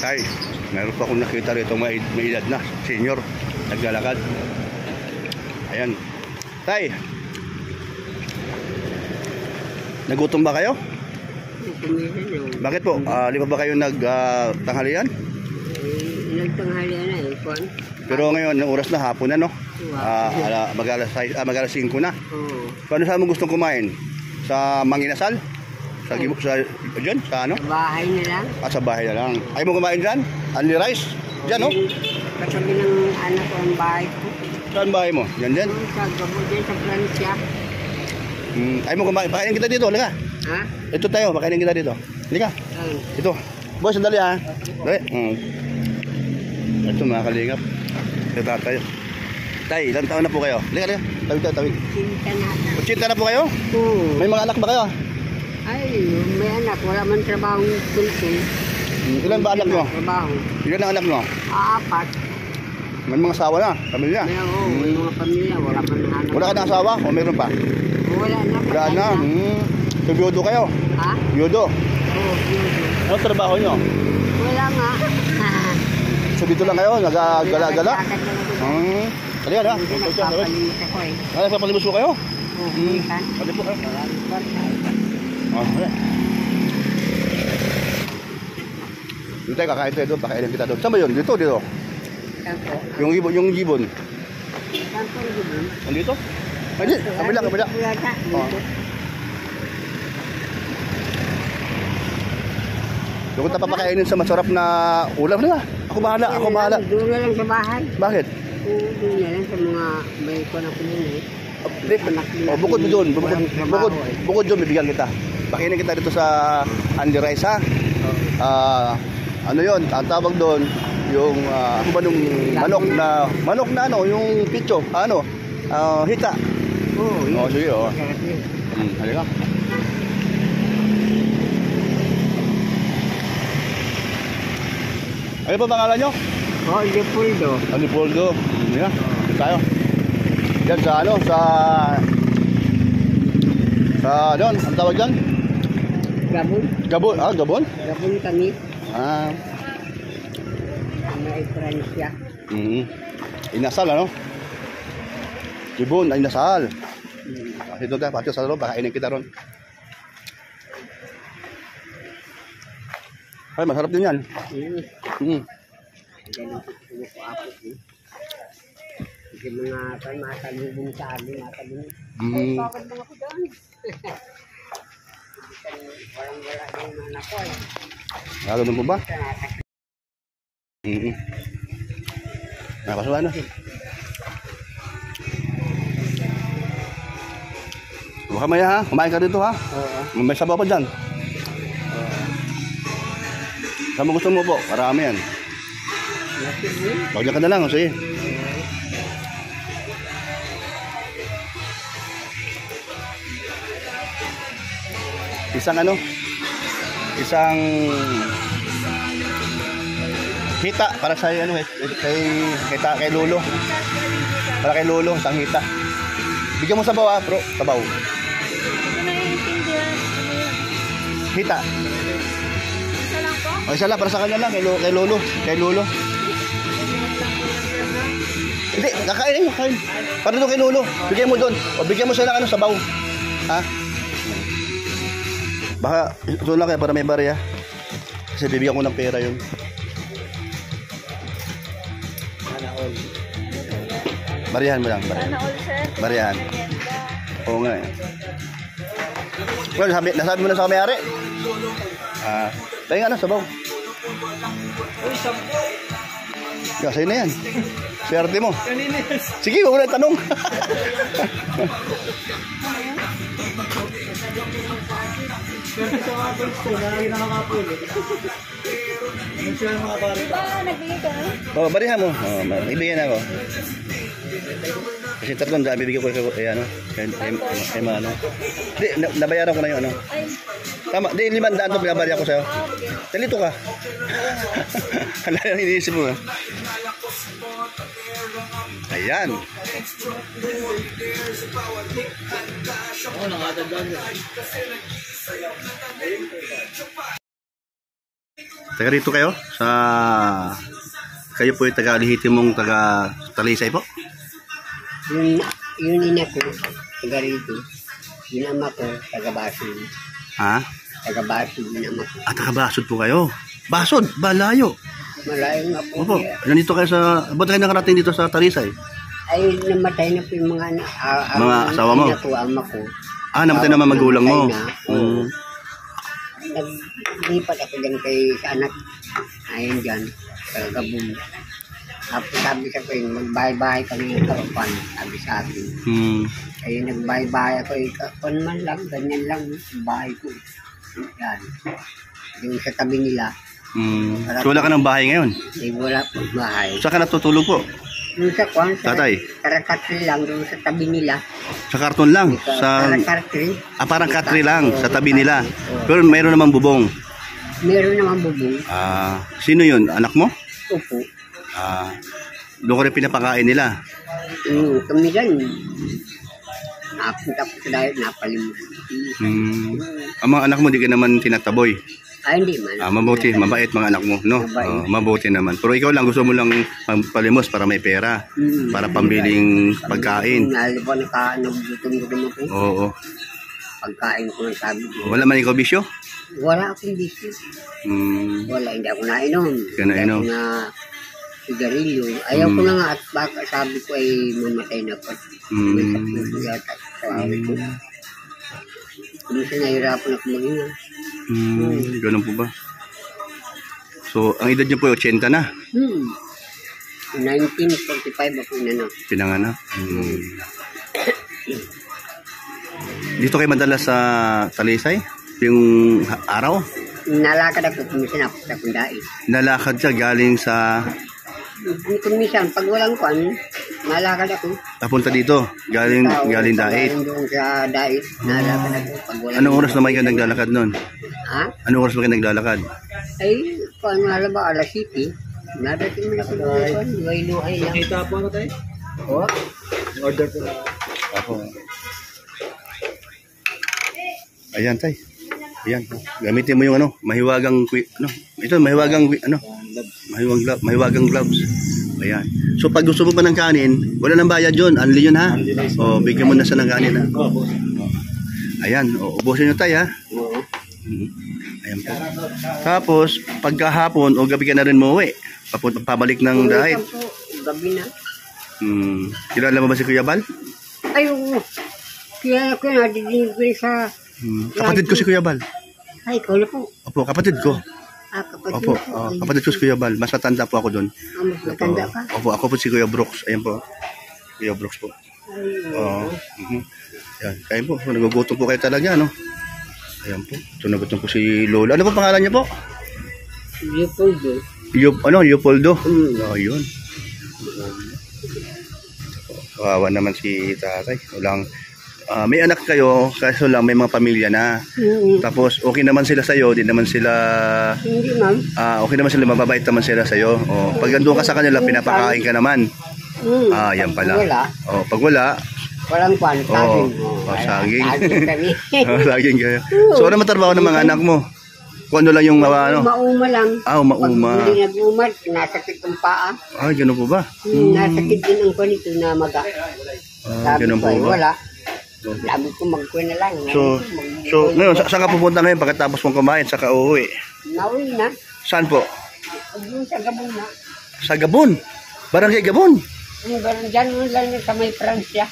Tay, meron pa akong nakita rito may edad na, senior, naglalakad. Ayan. Tay, nagutom ba kayo? Bakit po? Di ba kayo nagtanghalian? Nagtanghalian na eh, Juan. Pero ngayon, ng oras na hapon na, no? Mag-alas 5 na. Paano saan mo gustong kumain? Sa Manginasal? Diyan? Sa ano? Sa bahay na lang. Sa bahay na lang. Ayaw mo kumain dyan? Only rice? Diyan, no? Katabi ng anak ko ang bahay ko. Saan bahay mo? Yan din? Sa Gabo din, sa Francia. Ayaw mo kumain? Pakainin kita dito, halika. Ha? Ito tayo, pakainin kita dito. Halika. Ito. Boy, sandali ha. Dali. Ito mga kalingap. Ito tayo. Tay, ilang taon na po kayo? Halika, halika. Tawid. 80 na po kayo? Oo. May mga anak ba kayo? Ay, may anak. Wala man trabaho tulong. Ilan ba anak mo? Trabaho. Ilan ang anak mo? 4. May mga asawa na, pamilya. May mga pamilya. Wala man anak. Wala ka na asawa o meron pa? Wala na. Wala na. So, biyudo kayo? Ha? Biyudo? Oo, biyudo. Ano trabaho nyo? Wala nga. So, dito lang kayo? Nagagala-gala? Halika na. Nagpapalinis ako eh. Nagpapalinis po kayo? Oo, minsan. Halika po kayo. Halika. Dito tayo, kakain tayo doon. Pakainin kita doon. Saan ba yun? Dito? Saan po? Yung gibon. Saan po yung gibon? Andito? Hindi, kabila. Doon kita papakainin sa masarap na ulam na. Ako bahala. Doon na lang sa bahay. Bakit? Doon na lang sa mga may ko na pinili. Bukod doon. Bukod doon, bibigyan kita. Pakainin kita dito sa Andy Rice, ha? Ano yun? Ang tawag doon, yung ano ba nung manok na ano, yung picho, hita. Oo, sige, oo. Halika. Ano pa pangalan nyo? Leopoldo. Leopoldo. Halika, dito tayo. Yan sa doon, ang tawag dyan? Gabon. Gabon? Gabon kami. May Francia. Inasal, ano? Gibon, inasal. Ito tayo, pati sa loob, pakainin kita ron. Ay, masarap din yan. Kasi mga matalubong sa amin, matalubong. Bakit mga ko doon? Walang-wala yung anak ko eh. Ganun po ba? Nakasuha na. Huwag ka maya ha, kumain ka dito ha. May sabaw pa dyan. Saan mo gusto mo po? Marami yan. Bagyan ka na lang, sige. Isang hita para sa kay Lolo. Para kay Lolo, isang hita. Bigyan mo sabaw bro, sabaw. Hita. Isa lang po? Isa lang para sa kanya lang, kay Lolo. Hindi, kakain. Para doon kay Lolo. Bigyan mo doon. O bigyan mo siya ng sabaw. Ha? Baka ito lang kaya para may barya. Kasi bibigyan ko ng pera yun. Barihan mo lang. Barihan. Oo nga eh. Well, nasabi mo na sa may-ari. Tayo nga na, sabaw. Sa'yo na yan. Swerte mo. Sige, huwag mo na tanong. Swerte sa mga pagsto, nalagi nakakapuli. Nagsiyang mga pare. Diba nagbigay ka? Oo, barihan mo. Ibigyan ako. Kasi 300 bibigyan ko kay Mano. Hindi, nabayaran ko na yung Tama, di 500 ito binabarya ko sa'yo. Talito ka. Wala nang iniisip mo. Ayan. Oo, nakatandaan. Taga rito kayo? Kayo po yung taga-lehitimong taga-Talisay po? Yung ina ko, taga rito. Yung ama ko, taga Basod. Ha? Taga Basod, yung ama ko. Taga-Basod po kayo? Basod? Balayo? Malayo nga po. Opo, nandito kayo ba't kayo nakarating dito sa Talisay? Ay, namatay na po yung mga mga asawa mo? Ina ko, ama ko. Namatay naman magulang mo. Naglipat ako dyan sa anak. Ayun dyan, sa Gabon. Tapos sabi sa ko yun, magbahay-bahay kami ng karupan. Sabi sa akin. Ayun, nagbahay-bahay ako. Kung man lang, ganyan lang. Bahay ko. Yan. Yung sa tabi nila. So wala ka ng bahay ngayon? Ay, wala po bahay. Saan ka natutulog po? Yung sa kwan, Tatay? karakatri lang, doon sa tabi nila. Sa karton lang? Karakatri. Parang katri lang, sa tabi nila. Pero mayroon naman bubong? Meron naman bubong. Sino yun? Anak mo? Opo. Doon ko rin pinapakain nila? Kami dyan, napunta po sa dahil, napalimutan. Ang mga anak mo, di ka naman tinataboy? Ay, hindi man. Mabuti, mabait mga anak mo, no? Mabuti naman. Pero ikaw lang, gusto mo lang palimos para may pera, para pambiling pagkain. Lalo po nagugutom-gutom ako. Oo. Pagkain ko ng sabi ko. Wala man ikaw bisyo? Wala akong bisyo. Wala, hindi ako nainom. Hindi ka nainom? Hindi ako na sigarilyo. Ayaw ko na nga at baka sabi ko ay mamatay na po. May sakit yata sa awit ko. Minsan nahirapan ako maghinga. Ganun po ba? So, ang edad niyo po 80 na? 1945 ako inanak. Pinanganak? Dito kayo madalas sa Talisay? Yung araw? Nalakad ako, kumisan ako sa kundais. Nalakad siya galing sa... Kumisan, pag walang kwan, nalakad ako. Papunta dito? Galing Dait? Galing doon sa Dait, nalakad ako. Pag walang Anong oras naman kayo naglalakad nun? Ha? Anong oras ba kayo naglalakad? Ay, kung alam ba, alas 7. Nadating mo na ako doon. Luhay-luhay lang. Kita po ano tayo? Oo. Order po na. Ako. Ayan, tay. Ayan. Gamitin mo yung mahiwagang mahiwagang gloves. Ayan. So pag gusto mo pa ng kanin, wala nang bayad yun. Unli yun, ha? O, bigyan mo na sa ng kanin, ha? Ayan. Ubusin nyo, tay, ha? Oo. Ayan po. Tapos, pagkahapon o gabi ka na rin umuwi. Pabalik ng Dait. Gabi na. Kilala mo ba si Kuya Bal? Ay, oo. Kaya ako nadidinig ko sa... Kapatid ko si Kuya Bal. Ay, ikaw na po. Opo, kapatid ko. Kapatid Opo, ko. kapatid ko si Kuya Bal. Mas matanda po ako doon. Mas matanda ka? Opo, ako po si Kuya Brooks. Ayan po. Kuya Brooks po. Oo. Ayan. Kaya po, nagugutom po kayo talaga, no? Ayan po. Ito nagutom po si Lola. Ano po pangalan niya po? Leopoldo. Leopoldo? Ayun. Kawawa naman si tatay. Walang... may anak kayo, kaso lang may mga pamilya na. Tapos okay naman sila sa'yo, di naman sila... Hindi, ma'am. Okay naman sila, mababait naman sila sa'yo. Pag gandun ka sa kanila, pinapakain ka naman. Yan pala. Pag wala... Walang kwan, saging. Saging. Saging kami. Saging kayo. So ano matrabaho ng mga anak mo? Kung ano lang yung... Mauma lang. Mauma. Pag hindi nag-umad, nasakit ang paa. Ganun po ba? Nasakit din ang kwan ito na maga. Sabi ganun ko, po ba? wala. Sabi ko, mag-kwan na lang. So ngayon, saan ka pupunta ngayon pagkatapos mong kumain? Saka uuwi? Nauwi na. Saan po? Doon sa Gabon na. Sa Gabon? Barangay Gabon? Diyan mo lang sa may Pransya.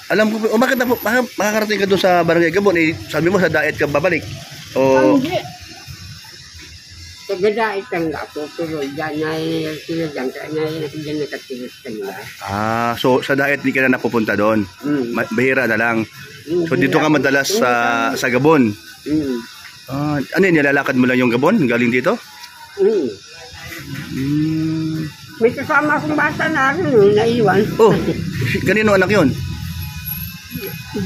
Alam ko, bakit na po, makakarating ka doon sa Barangay Gabon, sabi mo sa Dait ka babalik? Hindi. Sa Dait lang ako, pero dyan na sila dyan, dyan nakatilis kanila. So sa Dait di ka na napupunta doon? Bahira na lang? So dito ka madalas sa Gabon? Ano yun, nilalakad mo lang yung Gabon, galing dito? May kasama akong bata na rin, naiwan. Ganino anak yun?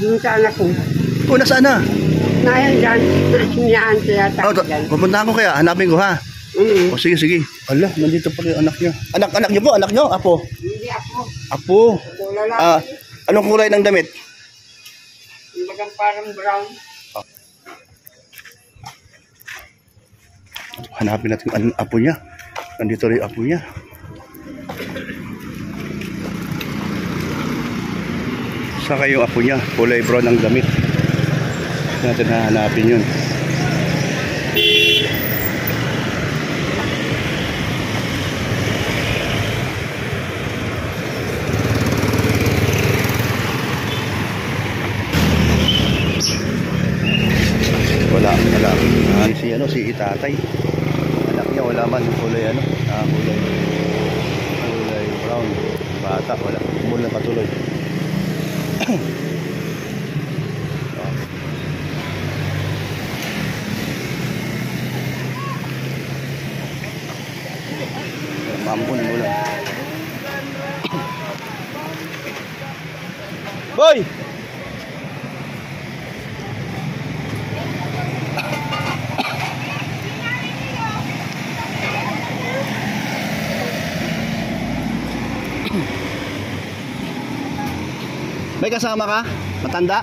Doon sa anak ko. Nasaan na? Ngayon dyan, sinayaan siya dyan. Pupuntahan ko kaya, hanapin ko ha? Sige. Ala, nandito pa yung anak niya. Anak niyo po? Anak niyo? Apo? Hindi ako. Apo? Anong kulay ng damit? Parang brown. Hanapin natin ang apo niya. Nandito rin yung apo niya. Saka yung apo niya, kulay brown ang damit. Natin hahanapin yun. Wala. Si itatay. Anak niya wala man kulay kulay brown. Bata wala. Mula patuloy. Mampun mo lang. Boy! May kasama ka? Matanda?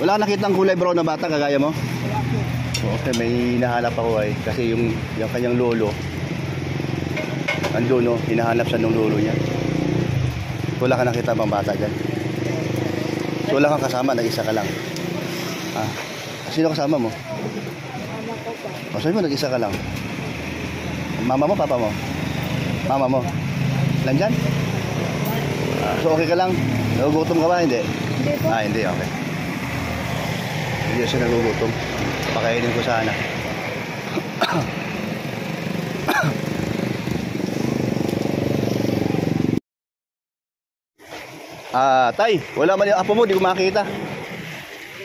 Wala ka nakitang kulay brown na bata kagaya mo? Okay, may hinahanap ako ay kasi yung kanyang lolo andun, no? Hinahanap siya ng lolo niya. Wala ka nakita pang bata dyan? So wala kang kasama, nag-isa ka lang. Sino kasama mo? O sabi mo, nag-isa ka lang. Mama mo, papa mo? Mama mo? Nandyan? So okay ka lang? Nagugutom ka ba? Hindi? Hindi, okay. Hindi siya nagugutom. Pakainin ko sana. Tay, wala man yung apo mo, di ko makita.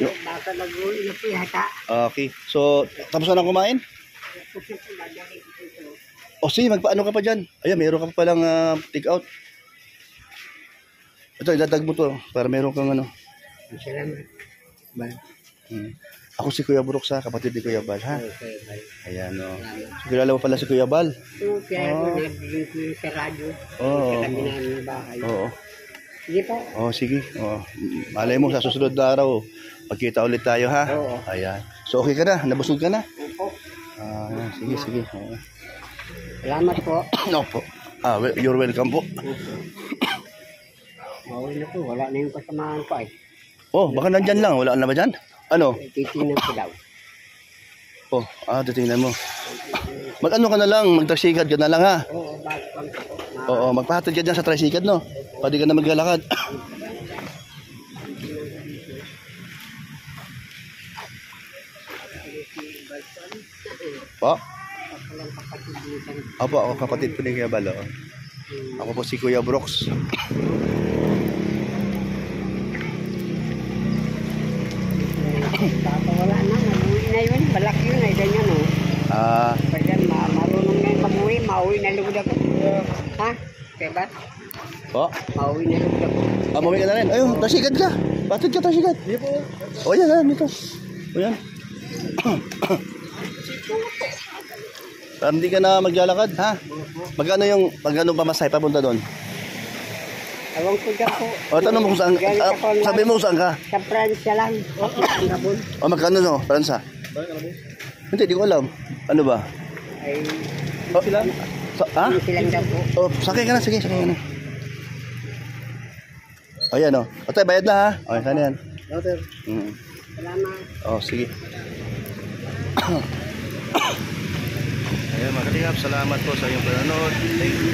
Baka nag-uwi na po yata. Okay, so tapos na kumain? O sige, magpaano ka pa dyan? Ayan, meron ka pa palang take out. Ito, idadag mo to para meron kang ano. Salamat. Bye. Ako si Kuya Brooks, kapatid ni Kuya Bal, ha? Okay, bye. Ayan, o. So, kilala mo pala si Kuya Bal? Kaya ako nag-drink ko sa radyo. Oo. Sa kami namin ng bahay. Oo. Sige po. Sige. Malay mo, sa susunod na araw, pagkita ulit tayo, ha? Oo. Ayan. So, okay ka na? Nabusog ka na? Opo. Sige. Salamat po. Opo. You're welcome po. Mauwi na po. Wala na yung kasamahan ko ay. Baka nandyan lang. Wala na ba dyan? Ano? Titingnan ko daw. Titingnan mo. Mag-ano ka na lang, mag-tricycad ka na lang, ha? Oo, bakit lang po. Oo, magpahatid ka dyan sa tricycad, no? Pwede ka na maglalakad. Po? Opo, ako kapatid po ni Kuya Bal. Ako po si Kuya Brooks. Wala na, nabuwi na yun. Malaki yun ay ganyan, no? Pwede marunong na yung pamuwi, mauwi na lugod ako. Ha? Diba? Po? Mauwi na lugod ako. Mauwi ka na rin. Ayun, tricycad ka. Patid ka, tricycad. Hindi po. Yan, dito. Yan. Para hindi ka na maglalakad, ha? Magkano pamasay papunta doon? Ewan ko dyan po. Tanong mo kung saan, sabi mo kung saan ka? Sa Pransya lang. Ang Gabon. Magkano, no? Pransa? Hindi, di ko alam. Ano ba? Ay, Sila? Ha? silang daw po. Sakay ka na, sige, sakay ka na. Ayan, o. Tay, bayad na, ha? Okay, saan yan? Salamat. Sige. Ayan, mga kalingap, salamat po sa iyong panonood. Thank you.